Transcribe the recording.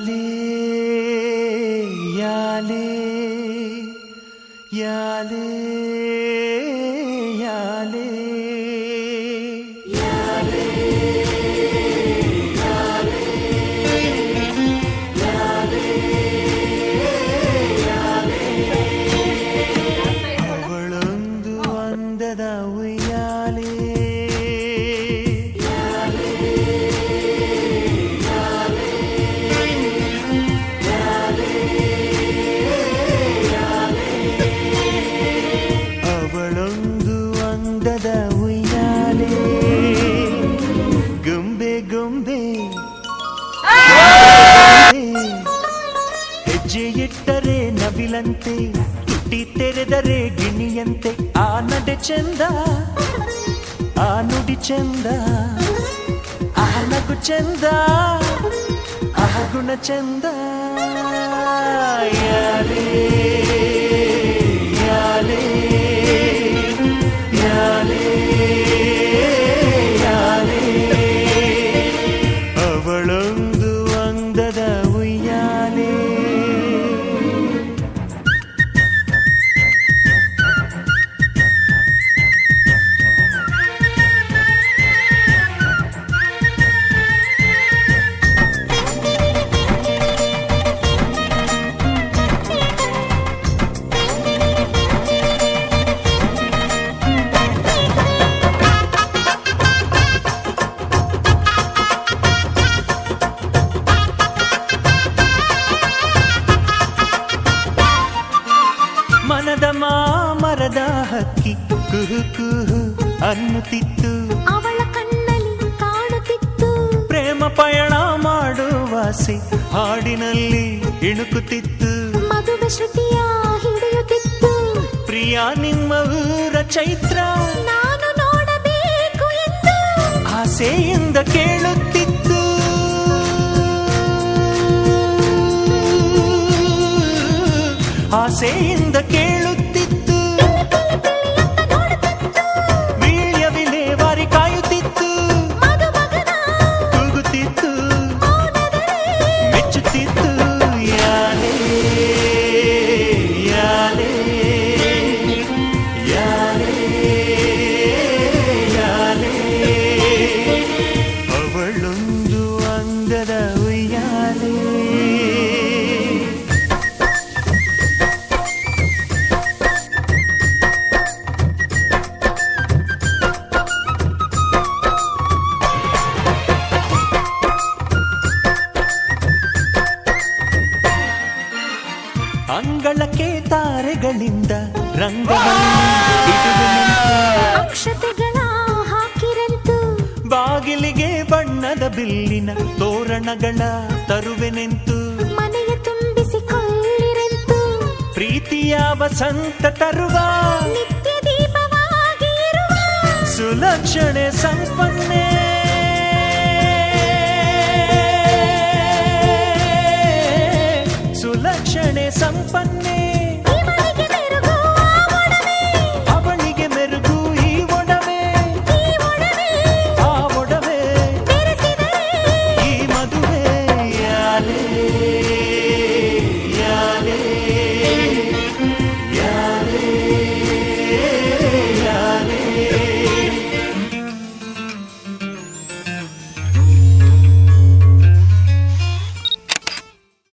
Yale Yale Yale Yale ಅವಳೊಂದು ಅಂದದ ಉಯ್ಯಾಲೆ ಅವಳೊಂದು ಅಂದದ ಉಯ್ಯಾಲೆ ಗೊಂಬೆ ಗೊಂಬೆ ಹೆಜ್ಜೆ ಇಟ್ಟರೆ ನವಿಲಂತೆ ತುಟಿ ತೆರೆದರೆ ಗಿಣಿಯಂತೆ ಆ ನಡೆ ಚಂದ ಆ ನುಡಿ ಚಂದ ಆ ನಗು ಚಂದ ಆ ಗುಣ ಚಂದ ಯಾರೇ ಯಾಲೇ ಯಾಲೇ ಯಾಲೇ ಅವಳೊಂದು ಅಂದದ ಉಯ್ಯಾಲೆ ಮನದ ಮಾಮರದ ಹಕ್ಕಿ ಕುಹು ಕುಹು ಅನ್ನುತ್ತಿತ್ತು ಅವಳ ಕಣ್ಣಲ್ಲಿ ಕಾಣುತ್ತಿತ್ತು ಪ್ರೇಮ ಪಯಣ ಮಾಡುವಾಸೆ ಹಾಡಿನಲ್ಲಿ ಇಣುಕುತ್ತಿತ್ತು ಮದುವೆ ಶ್ರುತಿಯ ಹಿಡಿಯುತ್ತಿತ್ತು ಪ್ರಿಯ ನಿಮ್ಮ ಊರ ಚೈತ್ರ ನಾನು ನೋಡಬೇಕು ಎಂದು ಆಸೆಯಿಂದ ಕೇಳುತ್ತಿತ್ತು ಆಸೆಯಿಂದ ಕೇಳುತ್ತಿತ್ತು ವೀಳ್ಯವಿಲೆ ವಾರಿ ಕಾಯುತ್ತಿತ್ತು ಕೂಗುತ್ತಿತ್ತು ಮೆಚ್ಚುತ್ತಿತ್ತು ಯಾಲೇ ಯಾಲೇ ಯಾಲೇ ಯಾಲೇ ಅವಳೊಂದು ಅಂದದ ಉಯ್ಯಾಲೆ ಅಂಗಳಕ್ಕೆ ತಾರೆಗಳಿಂದ ರಂಗವನ್ನು ಅಕ್ಷತೆಗಳ ಹಾಕಿರಂತು ಬಾಗಿಲಿಗೆ ಬಣ್ಣದ ಬಿಲ್ಲಿನ ತೋರಣಗಳ ತರುವೆನೆಂತು ಮನೆಯ ತುಂಬಿಸಿಕೊಳ್ಳಿರಂತು ಪ್ರೀತಿಯ ವಸಂತ ತರುವ ನಿತ್ಯ ದೀಪವಾಗಿ ಇರುವ ಸುಲಕ್ಷಣೆ ಸಂಪನ್ನೆ ಸುಲಕ್ಷಣೆ ಸಂಪನ್ನ